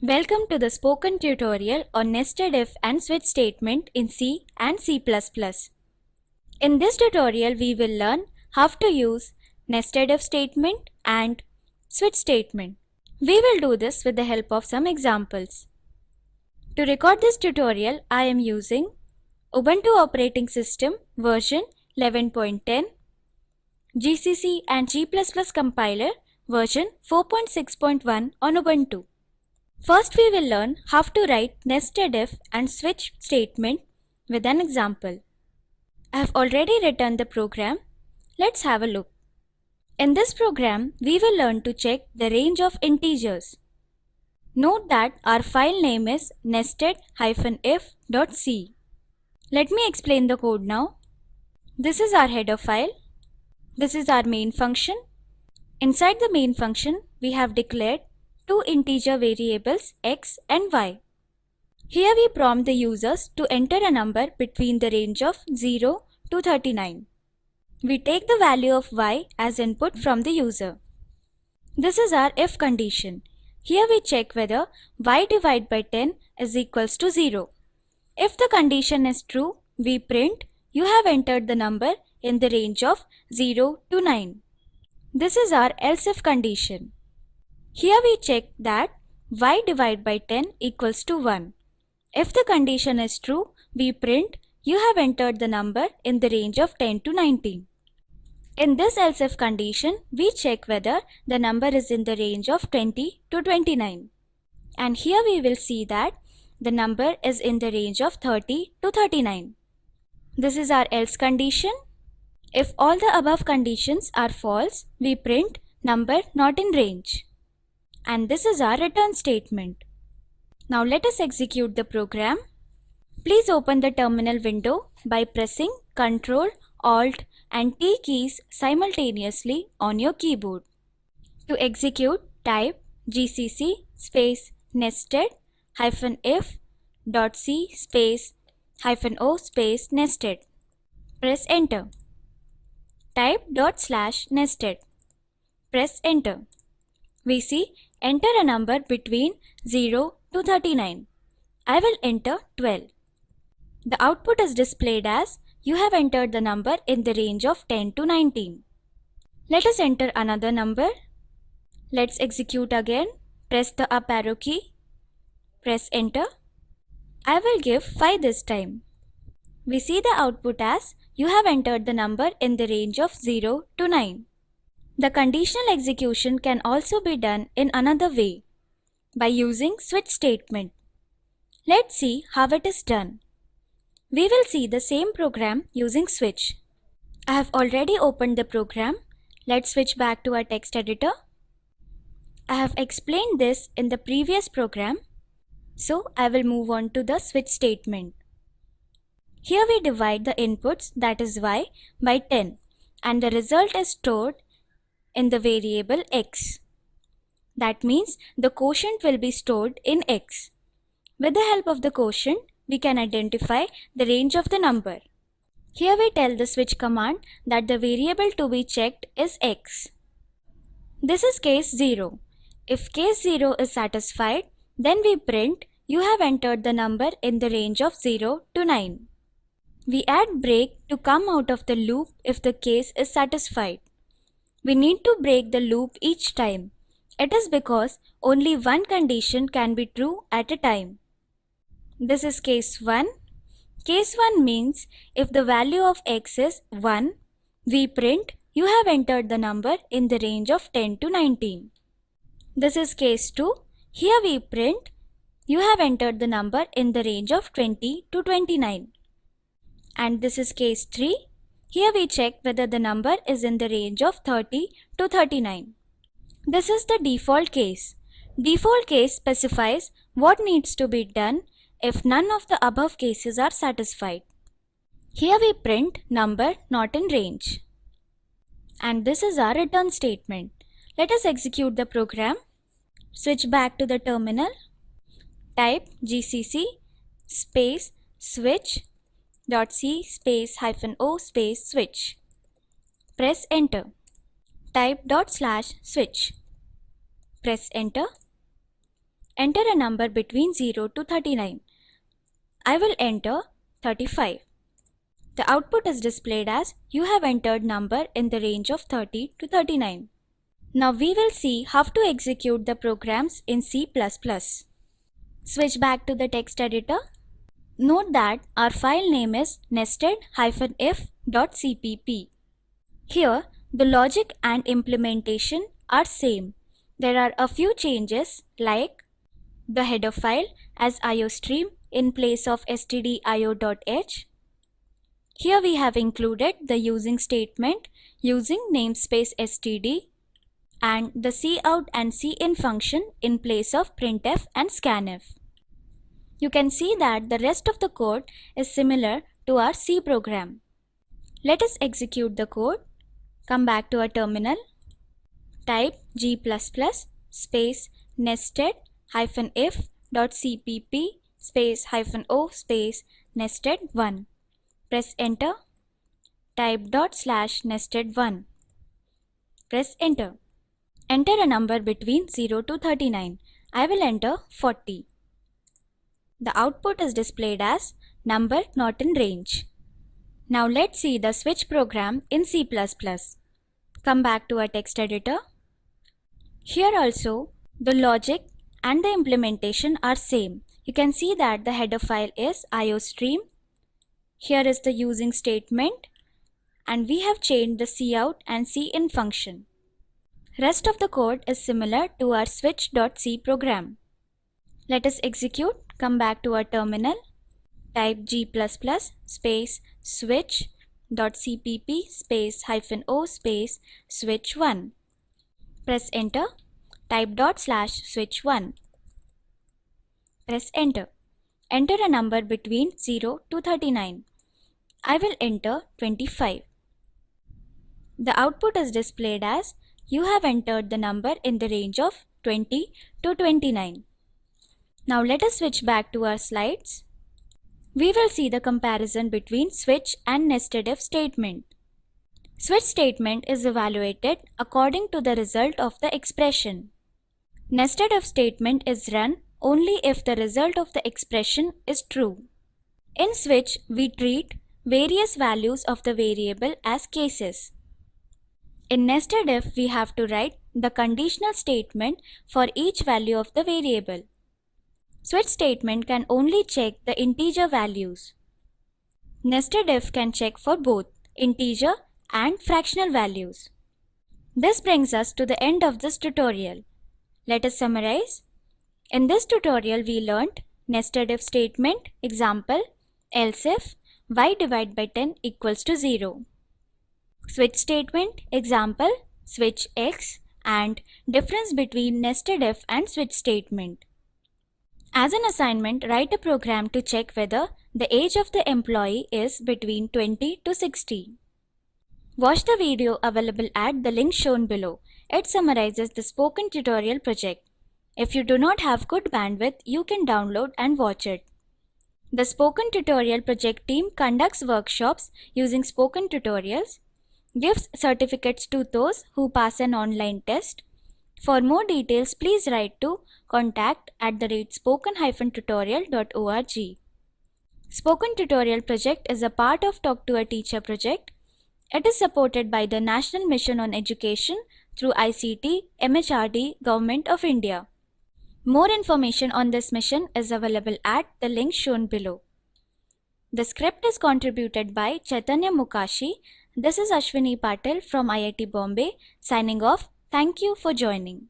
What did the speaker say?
Welcome to the spoken tutorial on nested if and switch statement in C and C++. In this tutorial, we will learn how to use nested if statement and switch statement. We will do this with the help of some examples. To record this tutorial, I am using Ubuntu operating system version 11.10, GCC and G++ compiler version 4.6.1 on Ubuntu. First, we will learn how to write nested if and switch statement with an example. I have already written the program. Let's have a look. In this program, we will learn to check the range of integers. Note that our file name is nested-if.c. Let me explain the code now. This is our header file. This is our main function. Inside the main function, we have declared two integer variables x and y. Here we prompt the users to enter a number between the range of 0 to 39. We take the value of y as input from the user. This is our if condition. Here we check whether y divided by 10 is equals to 0. If the condition is true, we print you have entered the number in the range of 0 to 9. This is our else if condition. Here we check that y divided by 10 equals to 1. If the condition is true, we print you have entered the number in the range of 10 to 19. In this else if condition, we check whether the number is in the range of 20 to 29. And here we will see that the number is in the range of 30 to 39. This is our else condition. If all the above conditions are false, we print number not in range. And this is our return statement. Now let us execute the program. Please open the terminal window by pressing Ctrl, Alt and T keys simultaneously on your keyboard. To execute, type gcc space nested-if.c space -o space nested. Press enter. Type /nested. Press enter. We see enter a number between 0 to 39. I will enter 12. The output is displayed as you have entered the number in the range of 10 to 19. Let us enter another number. Let's execute again. Press the up arrow key. Press enter. I will give 5 this time. We see the output as you have entered the number in the range of 0 to 9. The conditional execution can also be done in another way, by using switch statement. Let's see how it is done. We will see the same program using switch. I have already opened the program. Let's switch back to our text editor. I have explained this in the previous program, so I will move on to the switch statement. Here we divide the inputs, that is y, by 10 and the result is stored in the variable x. That means the quotient will be stored in x. With the help of the quotient, we can identify the range of the number. Here we tell the switch command that the variable to be checked is x. This is case 0. If case 0 is satisfied, then we print you have entered the number in the range of 0 to 9. We add break to come out of the loop if the case is satisfied. We need to break the loop each time. It is because only one condition can be true at a time. This is case 1. Case 1 means if the value of x is 1, we print you have entered the number in the range of 10 to 19. This is case 2. Here we print you have entered the number in the range of 20 to 29. And this is case 3. Here we check whether the number is in the range of 30 to 39. This is the default case. Default case specifies what needs to be done if none of the above cases are satisfied. Here we print number not in range. And this is our return statement. Let us execute the program. Switch back to the terminal. Type gcc space switch.c space -o space switch. Press enter. Type /switch. Press enter. Enter a number between 0 to 39. I will enter 35. The output is displayed as you have entered number in the range of 30 to 39. Now we will see how to execute the programs in C++. Switch back to the text editor. Note that our file name is nested-if.cpp. Here, the logic and implementation are same. There are a few changes like the header file as iostream in place of stdio.h. Here we have included the using statement using namespace std and the cout and cin function in place of printf and scanf. You can see that the rest of the code is similar to our C program. Let us execute the code. Come back to our terminal. Type g++ space nested-if.cpp space -o space nested1. Press enter. Type ./nested1. Press enter. Enter a number between 0 to 39. I will enter 40. The output is displayed as number not in range. Now let's see the switch program in C++. Come back to our text editor. Here also, the logic and the implementation are same. You can see that the header file is iostream. Here is the using statement and we have changed the cout and cin function. Rest of the code is similar to our switch.c program. Let us execute. Come back to our terminal. Type g++ space switch.cpp space -o space switch1. Press enter. Type ./switch1. Press enter. Enter a number between 0 to 39. I will enter 25. The output is displayed as you have entered the number in the range of 20 to 29. Now let us switch back to our slides. We will see the comparison between switch and nested if statement. Switch statement is evaluated according to the result of the expression. Nested if statement is run only if the result of the expression is true. In switch, we treat various values of the variable as cases. In nested if, we have to write the conditional statement for each value of the variable. Switch statement can only check the integer values. Nested if can check for both integer and fractional values. This brings us to the end of this tutorial. Let us summarize. In this tutorial, we learned nested if statement, example, else if y divided by 10 equals to 0. Switch statement, example, switch x, and difference between nested if and switch statement. As an assignment, write a program to check whether the age of the employee is between 20 to 60. Watch the video available at the link shown below. It summarizes the spoken tutorial project. If you do not have good bandwidth, you can download and watch it. The Spoken Tutorial project team conducts workshops using spoken tutorials, gives certificates to those who pass an online test. For more details, please write to contact@spoken-tutorial.org. Spoken Tutorial project is a part of Talk to a Teacher project. It is supported by the National Mission on Education through ICT, MHRD, Government of India. More information on this mission is available at the link shown below. The script is contributed by Chaitanya Mukashi. This is Ashwini Patil from IIT Bombay signing off. Thank you for joining.